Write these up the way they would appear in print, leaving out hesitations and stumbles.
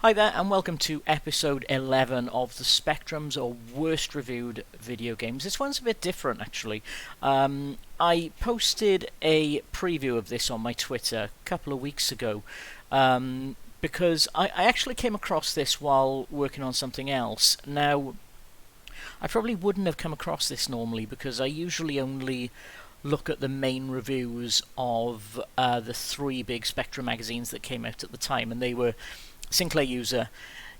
Hi there, and welcome to episode 11 of the Spectrums or Worst Reviewed Video Games. This one's a bit different, actually. I posted a preview of this on my Twitter a couple of weeks ago because I actually came across this while working on something else. Now, I probably wouldn't have come across this normally because I usually only look at the main reviews of the three big Spectrum magazines that came out at the time, and they were Sinclair User,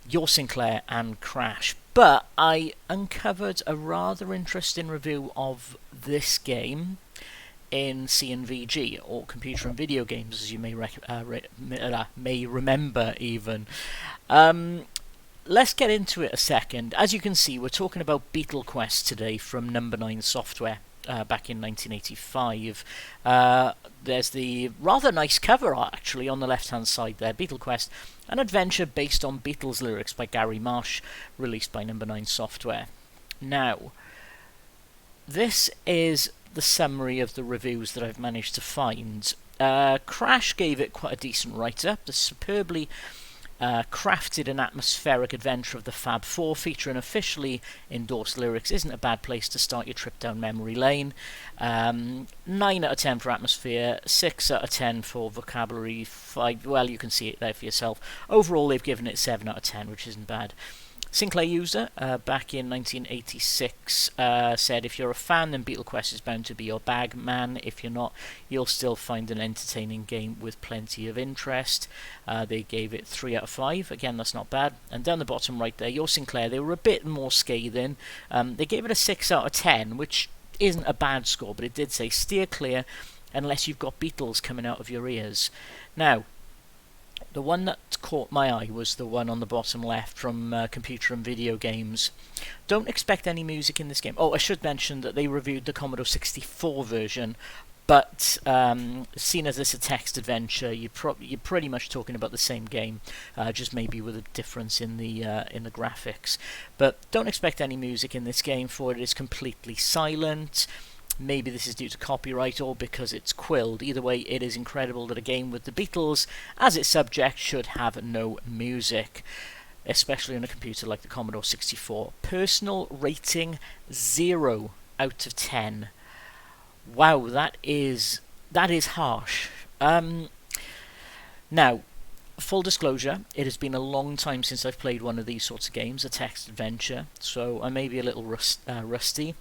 Your Sinclair, and Crash. But I uncovered a rather interesting review of this game in C&VG, or Computer and Video Games, as you may remember even. Let's get into it a second. As you can see, we're talking about Beatle Quest today from Number 9 Software. Back in 1985. There's the rather nice cover actually on the left hand side there. Beatle Quest, an adventure based on Beatles lyrics by Gary Marsh, released by Number 9 Software. Now, this is the summary of the reviews that I've managed to find. Crash gave it quite a decent write-up. The superbly crafted and atmospheric adventure of the Fab Four, featuring officially endorsed lyrics, isn't a bad place to start your trip down memory lane. 9 out of 10 for atmosphere, 6 out of 10 for vocabulary, 5, well, you can see it there for yourself. Overall, they've given it 7 out of 10, which isn't bad. Sinclair User, back in 1986, said, if you're a fan, then Beatle Quest is bound to be your bag, man. If you're not, you'll still find an entertaining game with plenty of interest. They gave it 3 out of 5. Again, that's not bad. And down the bottom right there, Your Sinclair, they were a bit more scathing. They gave it a 6 out of 10, which isn't a bad score, but it did say, steer clear unless you've got Beatles coming out of your ears. Now, the one that caught my eye was the one on the bottom left from Computer and Video Games. Don't expect any music in this game. Oh, I should mention that they reviewed the Commodore 64 version, but seen as this a text adventure, you're pretty much talking about the same game, just maybe with a difference in the graphics. But don't expect any music in this game, for it is completely silent. Maybe this is due to copyright or because it's quilled. Either way, it is incredible that a game with the Beatles as its subject should have no music, especially on a computer like the Commodore 64. Personal rating 0 out of 10. Wow, that is harsh. Now, full disclosure, it has been a long time since I've played one of these sorts of games, a text adventure, so I may be a little rusty.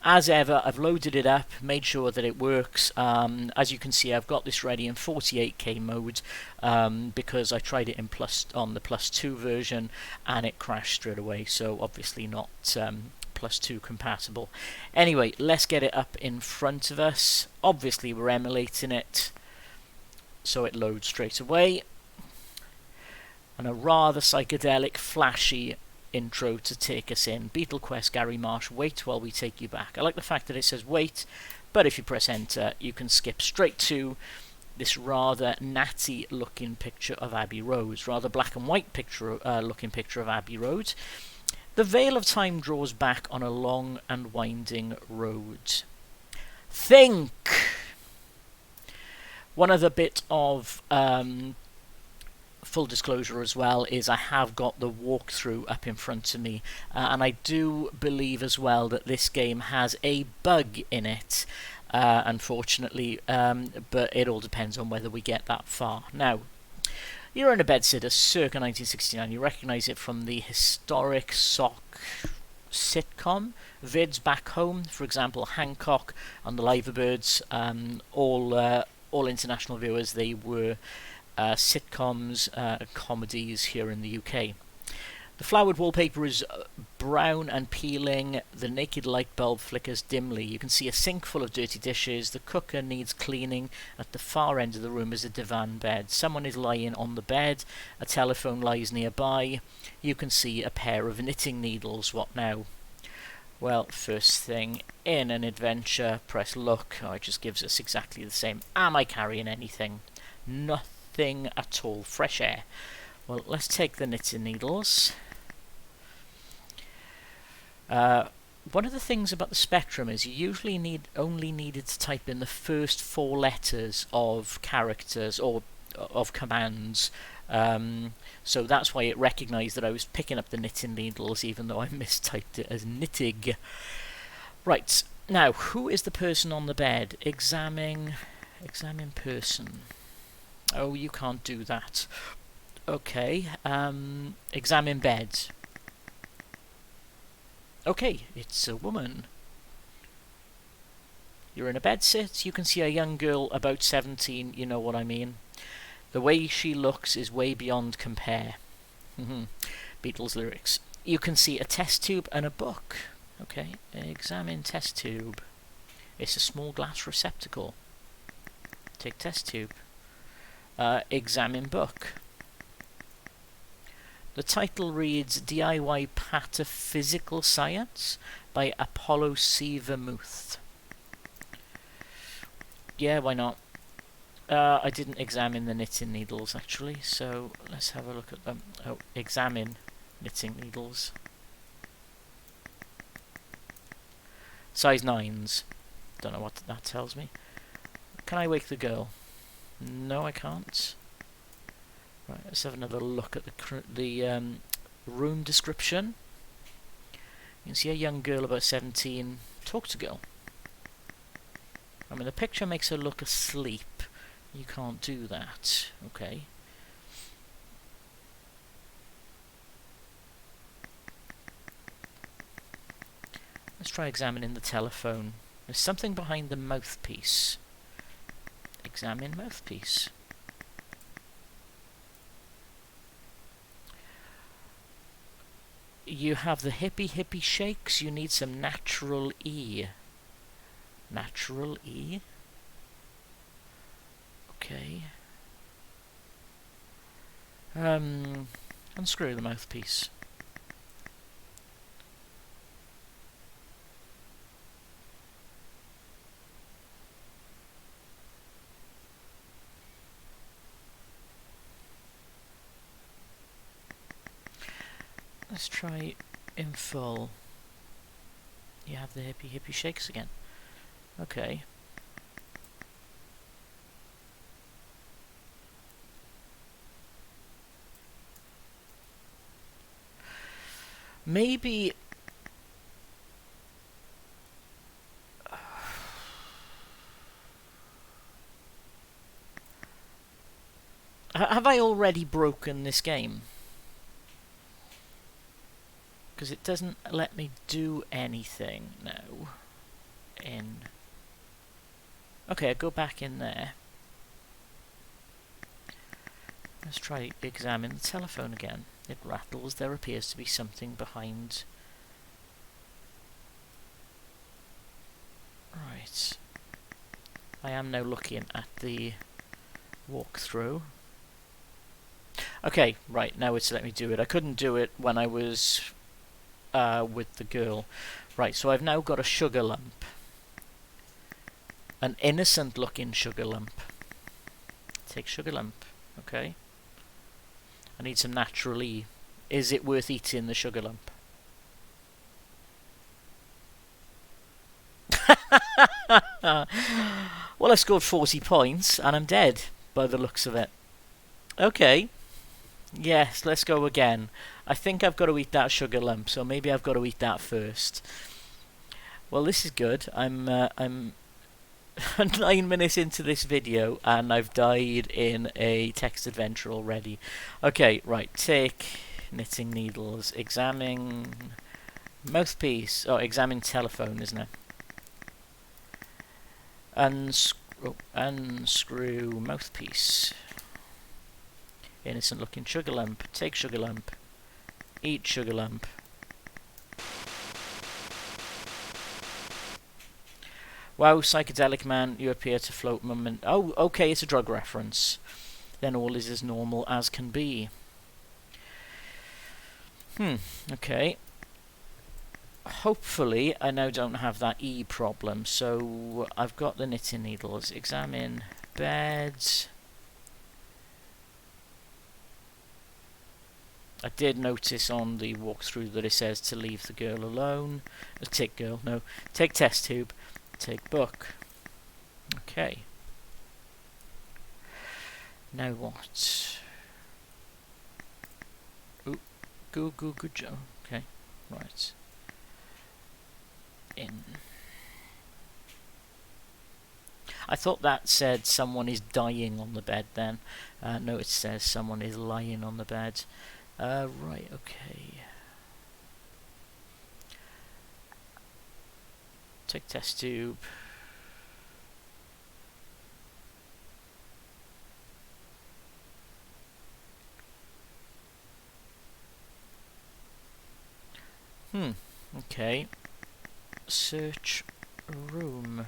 As ever, I've loaded it up, made sure that it works. As you can see, I've got this ready in 48K mode because I tried it on the plus 2 version and it crashed straight away, so obviously not plus 2 compatible. Anyway, let's get it up in front of us. Obviously, we're emulating it, so it loads straight away. And a rather psychedelic, flashy intro to take us in. Beatle Quest, Gary Marsh, wait while we take you back. I like the fact that it says wait, but if you press enter, you can skip straight to this rather natty looking picture of Abbey Road, rather black and white looking picture of Abbey Road. The veil of time draws back on a long and winding road. Think! One other bit of full disclosure as well is I have got the walkthrough up in front of me, and I do believe as well that this game has a bug in it, unfortunately, but it all depends on whether we get that far. Now, you're in a bedsitter circa 1969. You recognise it from the historic sock sitcom vids back home, for example Hancock and the Liverbirds, all international viewers. They were sitcoms, comedies here in the UK. The flowered wallpaper is brown and peeling. The naked light bulb flickers dimly. You can see a sink full of dirty dishes. The cooker needs cleaning. At the far end of the room is a divan bed. Someone is lying on the bed. A telephone lies nearby. You can see a pair of knitting needles. What now? Well, first thing, in an adventure, press look. Oh, it just gives us exactly the same. Am I carrying anything? Nothing at all. Fresh air. Well, let's take the knitting needles. One of the things about the Spectrum is you usually only needed to type in the first 4 letters of characters or of commands So that's why it recognised that I was picking up the knitting needles, even though I mistyped it as knitting. Right, now, who is the person on the bed? Examine person. Oh, you can't do that. Okay, examine bed. Okay, it's a woman. You're in a bed sit. You can see a young girl about 17, you know what I mean. The way she looks is way beyond compare. Beatles lyrics. You can see a test tube and a book. Okay, examine test tube. It's a small glass receptacle. Take test tube. Examine book. The title reads DIY Pataphysical Science by Apollo C. Vermouth. Yeah, why not? I didn't examine the knitting needles actually, so let's have a look at them. Oh, examine knitting needles. Size 9s. Don't know what that tells me. Can I wake the girl? No, I can't. Right, let's have another look at the room description. You can see a young girl about 17. Talk to girl. I mean, the picture makes her look asleep. You can't do that. Okay. Let's try examining the telephone. There's something behind the mouthpiece. Examine mouthpiece. You have the hippie shakes. You need some natural E. Natural E. Okay. Unscrew the mouthpiece. Let's try in full. You have the hippie shakes again. Okay. Maybe have I already broken this game? Because it doesn't let me do anything now. Okay, I go back in there. Let's try examine the telephone again. It rattles. There appears to be something behind. Right. I am now looking at the walkthrough. Okay, right, now it's let me do it. I couldn't do it when I was with the girl. Right, so I've now got a sugar lump. An innocent looking sugar lump. Take sugar lump. Okay. I need some natural E. Is it worth eating the sugar lump? Well, I scored 40 points and I'm dead by the looks of it. Okay. Yes, let's go again. I think I've got to eat that sugar lump, so maybe I've got to eat that first. Well, this is good. I'm 9 minutes into this video and I've died in a text adventure already. Okay, right. Take knitting needles. Examine mouthpiece. Oh, examine telephone, isn't it? Unscrew mouthpiece. Innocent looking sugar lump. Take sugar lump. Eat sugar lump. Wow, psychedelic man, you appear to float moment. Oh, okay, it's a drug reference. Then all is as normal as can be. Okay. Hopefully, I now don't have that E problem. So, I've got the knitting needles. Examine beds. I did notice on the walkthrough that it says to leave the girl alone. Take girl, no. Take test tube. Take book. Okay. Now what? Good job. Okay, right. In. I thought that said someone is dying on the bed then. No, it says someone is lying on the bed. Right, okay. Take test tube. Okay. Search room.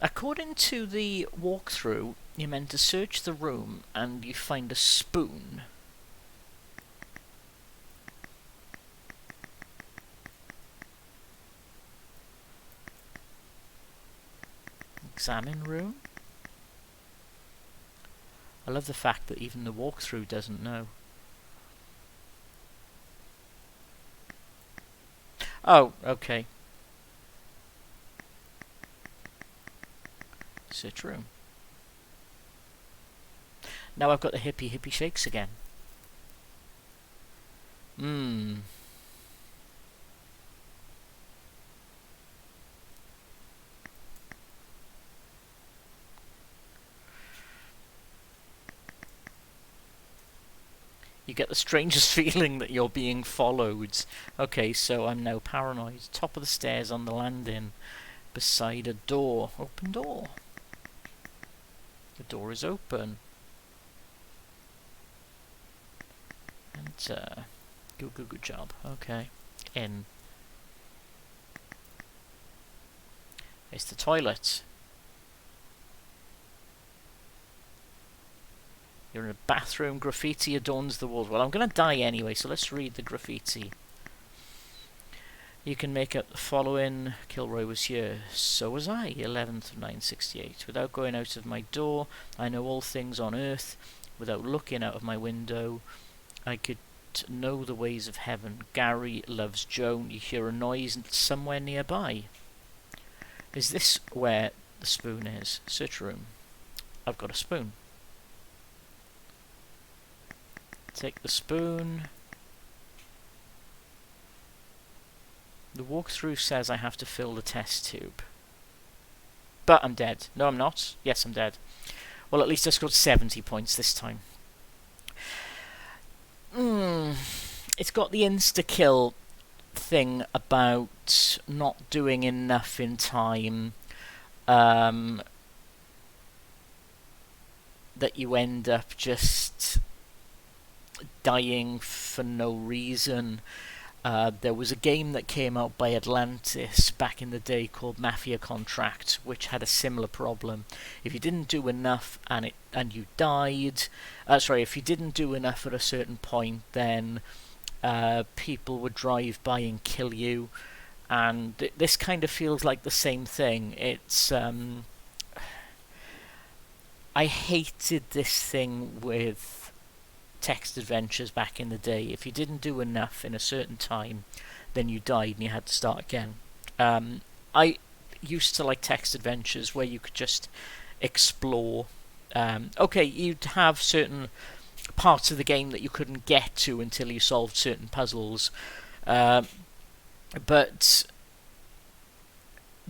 According to the walkthrough, you're meant to search the room and you find a spoon. Examine room. I love the fact that even the walkthrough doesn't know. Oh, okay. Search room. Now I've got the hippie shakes again. You get the strangest feeling that you're being followed. Okay, so I'm now paranoid. Top of the stairs on the landing. Beside a door. Open door. The door is open. Enter. Good job. Okay. In. It's the toilet. You're in a bathroom. Graffiti adorns the walls. Well, I'm going to die anyway, so let's read the graffiti. You can make up the following. Kilroy was here. So was I. 11th of 968. Without going out of my door, I know all things on earth. Without looking out of my window, I could know the ways of heaven. Gary loves Joan. You hear a noise somewhere nearby. Is this where the spoon is? Search room. I've got a spoon. Take the spoon. The walkthrough says I have to fill the test tube. But I'm dead. No, I'm not. Yes, I'm dead. Well, at least I scored 70 points this time. It's got the insta-kill thing about not doing enough in time. That you end up just dying for no reason. There was a game that came out by Atlantis back in the day called Mafia Contract, which had a similar problem. If you didn't do enough and you died, if you didn't do enough at a certain point, then people would drive by and kill you. And this kind of feels like the same thing. It's I hated this thing with text adventures back in the day. If you didn't do enough in a certain time, then you died and you had to start again. I used to like text adventures where you could just explore. Okay, you'd have certain parts of the game that you couldn't get to until you solved certain puzzles, but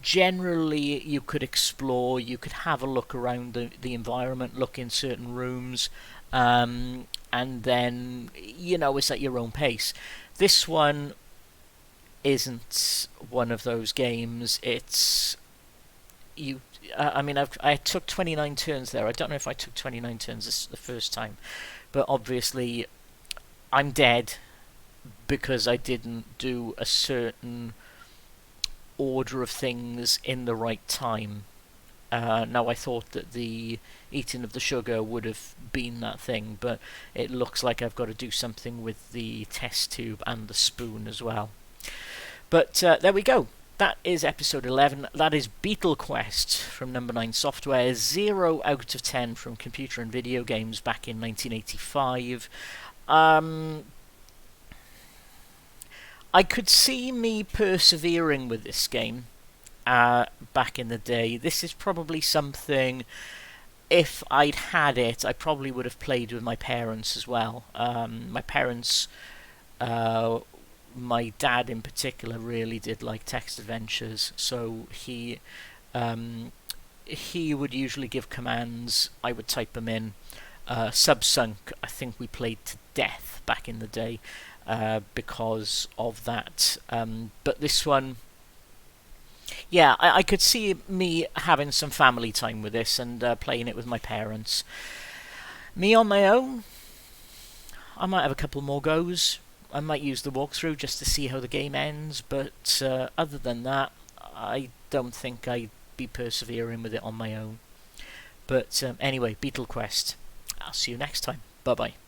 generally you could explore, you could have a look around the environment, look in certain rooms, and then, it's at your own pace. This one isn't one of those games. It's I took 29 turns there. I don't know if I took 29 turns the first time, but obviously I'm dead because I didn't do a certain order of things in the right time. Now I thought that the eating of the sugar would have been that thing, but it looks like I've got to do something with the test tube and the spoon as well. But there we go. That is episode 11. That is Beatle Quest from Number 9 Software. 0 out of 10 from Computer and Video Games back in 1985. I could see me persevering with this game back in the day. This is probably something if I'd had it, I probably would have played with my parents as well. My parents, uh, my dad in particular, really did like text adventures, so um, he would usually give commands. I would type them in. Subsunk, I think we played to death back in the day because of that. But this one, yeah, I could see me having some family time with this and playing it with my parents. Me on my own, I might have a couple more goes. I might use the walkthrough just to see how the game ends, but other than that, I don't think I'd be persevering with it on my own. But anyway, Beatle Quest. I'll see you next time. Bye bye.